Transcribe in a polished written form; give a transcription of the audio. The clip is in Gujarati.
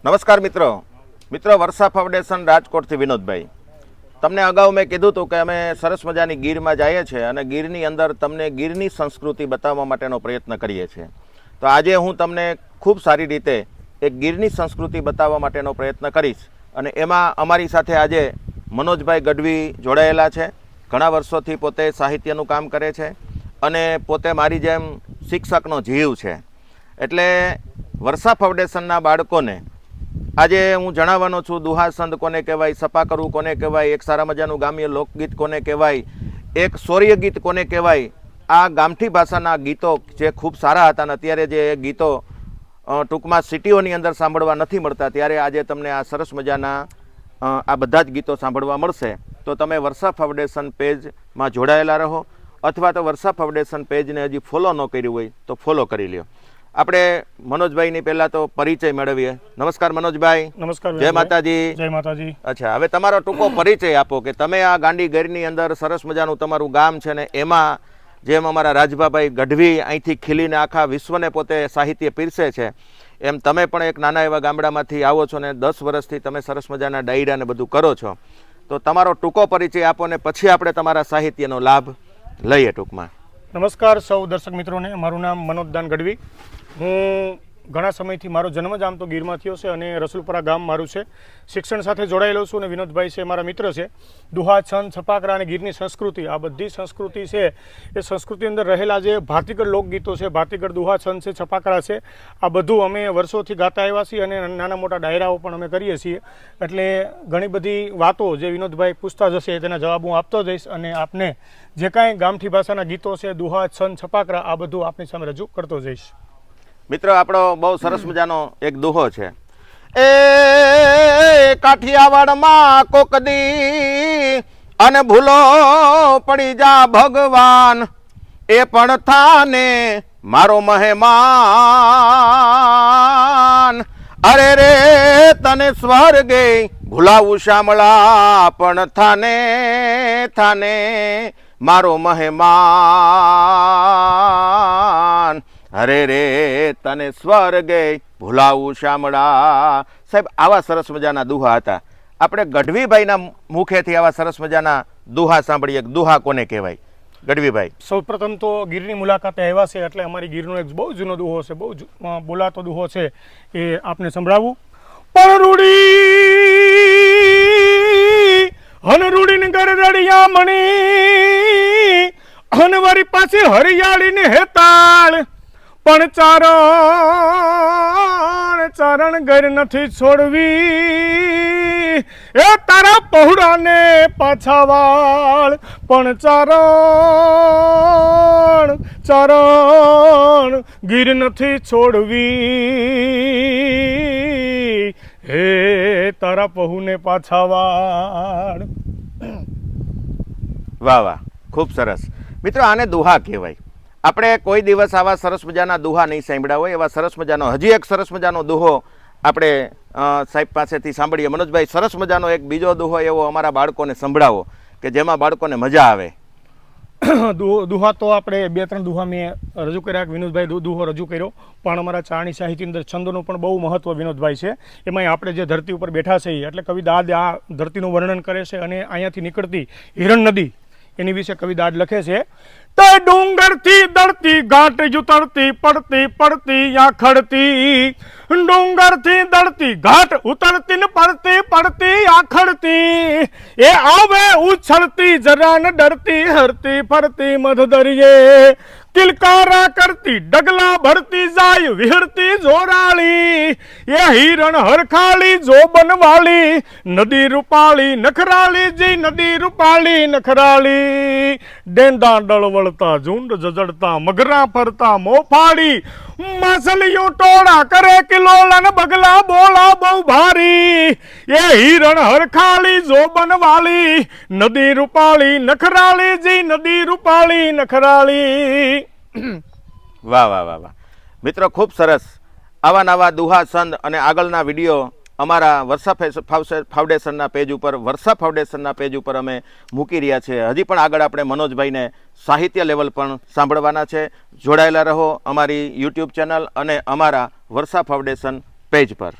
નમસ્કાર મિત્રો વર્ષા ફાઉન્ડેશન રાજકોટથી વિનોદભાઈ. તમને અગાઉ મેં કીધું હતું કે અમે સરસ મજાની ગીરમાં જઈએ છીએ અને ગીરની અંદર તમને ગીરની સંસ્કૃતિ બતાવવા માટેનો પ્રયત્ન કરીએ છીએ. તો આજે હું તમને ખૂબ સારી રીતે એક ગીરની સંસ્કૃતિ બતાવવા માટેનો પ્રયત્ન કરીશ અને એમાં અમારી સાથે આજે મનોજભાઈ ગઢવી જોડાયેલા છે. ઘણા વર્ષોથી પોતે સાહિત્યનું કામ કરે છે અને પોતે મારી જેમ શિક્ષકનો જીવ છે. એટલે વર્ષા ફાઉન્ડેશનના બાળકોને આજે હું જણાવવાનો છું દુહા છંદ કોને કહેવાય, સપા કરવું કોને કહેવાય, એક સારા મજાનું ગામ્ય લોકગીત કોને કહેવાય, એક શૌર્ય ગીત કોને કહેવાય. આ ગામઠી ભાષાના ગીતો જે ખૂબ સારા હતા અને અત્યારે જે ગીતો ટૂંકમાં સિટીઓની અંદર સાંભળવા નથી મળતા, ત્યારે આજે તમને આ સરસ મજાના આ બધા જ ગીતો સાંભળવા મળશે. તો તમે વર્ષા ફાઉન્ડેશન પેજમાં જોડાયેલા રહો અથવા તો વર્ષા ફાઉન્ડેશન પેજને હજી ફોલો ન કર્યું હોય તો ફોલો કરી લ્યો. આપણે મનોજભાઈની પહેલા તો પરિચય મેળવીએ. નમસ્કાર મનોજભાઈ. નમસ્કાર. જય માતાજી. જય માતાજી. અચ્છા, હવે તમારો ટૂંકો પરિચય આપો કે તમે આ ગાંડી ગેરની અંદર સરસ મજાનું તમારું ગામ છે ને એમાં જેમ અમારા રાજભાભાઈ ગઢવી અહીંથી ખીલીને આખા વિશ્વને પોતે સાહિત્ય પીરસે છે, એમ તમે પણ એક નાના એવા ગામડામાંથી આવો છો ને 10 વર્ષથી તમે સરસ મજાના ડાયરા ને બધું કરો છો. તો તમારો ટૂંકો પરિચય આપો ને પછી આપણે તમારા સાહિત્યનો લાભ લઈએ ટૂંકમાં. નમસ્કાર સૌ દર્શક મિત્રોને. મારું નામ મનોજદાન ગઢવી. હું ઘણા સમયથી મારો જન્મ જ આમ તો ગીરમાં થયો છે અને રસુલપરા ગામ મારું છે. શિક્ષણ સાથે જોડાયેલો છું અને વિનોદભાઈ છે મારા મિત્ર છે. દુહા, છંદ, છપાકરા અને ગીરની સંસ્કૃતિ, આ બધી સંસ્કૃતિ છે એ સંસ્કૃતિ અંદર રહેલા જે ભારતીગળ લોકગીતો છે, ભારતીગળ દુહા, છંદ છે, છપાકરા છે, આ બધું અમે વર્ષોથી ગાતા આવ્યા છીએ અને નાના મોટા ડાયરાઓ પણ અમે કરીએ છીએ. એટલે ઘણી બધી વાતો જે વિનોદભાઈ પૂછતા જશે તેના જવાબ હું આપતો જઈશ અને આપને જે કાંઈ ગામઠી ભાષાના ગીતો છે, દુહા, છંદ, છપાકરા, આ બધું આપની સામે રજૂ કરતો જઈશ. મિત્રો, આપણો બહુ સરસ મજાનો એક દુહો છે. એ કાઠિયાવાડમાં કોક દી અને ભૂલો પડી જા ભગવાન, એ પણ થાને મારો મહેમાન. અરે રે તને સ્વર્ગે ભૂલાવું શામળા, પણ થાને મારો મહેમાન. અરે રે તને સ્વર્ગે ભૂલાવું શામળા. સાહેબ, આવા સરસ મજાના દુહા હતા. આપણે ગઢવીભાઈના મુખેથી આવા સરસ મજાના દુહા સાંભળીએ. દુહા કોને કહેવાય ગઢવીભાઈ? સૌપ્રથમ તો ગીરની મુલાકાતે આવ્યા છે એટલે અમારી ગીરનો એક બહુ જૂનો દુહો છે, બહુ બોલાતો દુહો છે, એ આપને સંભળાવું. પણ હનરૂડીને ઘર રડિયા મણી, હનવારી પાછી હરિયાળીને હેતાળ, પણ ચારણ ઘર નથી છોડવી, એ તારા પહોળાને પાછા વાળ, પણ ચારણ ગીર નથી છોડવી, હે તારા પહુને પાછા વાળ. વાહ વાહ, ખૂબ સરસ. મિત્રો, આને દુહા કહેવાય. આપણે કોઈ દિવસ આવા સરસ મજાના દુહા નહીં સાંભળ્યા હોય. એવા સરસ મજાનો હજી એક સરસ મજાનો દુહો આપણે સાહેબ પાસેથી સાંભળીએ. મનોજભાઈ, સરસ મજાનો એક બીજો દુહો એવો અમારા બાળકોને સંભળાવો કે જેમાં બાળકોને મજા આવે. દુહા તો આપણે 2-3 દુહા મેં રજૂ કર્યા. વિનોદભાઈ દુહો રજૂ કર્યો, પણ અમારા ચારણી સાહિત્ય અંદર છંદોનું પણ બહુ મહત્વ વિનોદભાઈ છે. એમાં આપણે જે ધરતી ઉપર બેઠા છીએ એટલે કવિ દાદ આ ધરતીનું વર્ણન કરે છે અને અહીંયાથી નીકળતી હિરણ નદી એની વિશે કવિ દાદ લખે છે. તો ડુંગરથી દળતી ઘાટ ઉતરતી પડતી આખડતી, ડુંગરથી દળતી ઘાટ ઉતરતી ને પડતી આખડતી, એ આવે ઉછળતી જરા ન ડરતી, હરતી ફરતી મધ દરિયે, કિલકારા કરતી ડગલા ભરતી જાય વિહરતી જોરાળી, એ હિરણ હરખાળી જોબનવાળી, નદી રૂપાળી નખરાળી, જી નદી રૂપાળી નખરાળી, ડેંડા ડળવળતા ઝુંડ જજડતા મગરા ફરતા મોફાળી, માછલીઓ ટોળા કરે કિલોલા ને બગલા બોલા બહુ ભારી, એ હિરણ હરખાળી જોબનવાળી, નદી રૂપાળી નખરાળી, જી નદી રૂપાળી નખરાળી. વાહ વાહ વાહ વાહ. મિત્રો, ખૂબ સરસ. આવા નવા દુહા, છંદ અને આગળના વિડીયો અમારા વર્ષા ફાઉન્ડેશનના પેજ ઉપર, વર્ષા ફાઉન્ડેશનના પેજ ઉપર અમે મૂકી રહ્યા છીએ. હજી પણ આગળ આપણે મનોજભાઈને સાહિત્ય લેવલ પણ સાંભળવાના છે. જોડાયેલા રહો અમારી યુટ્યુબ ચેનલ અને અમારા વર્ષા ફાઉન્ડેશન પેજ પર.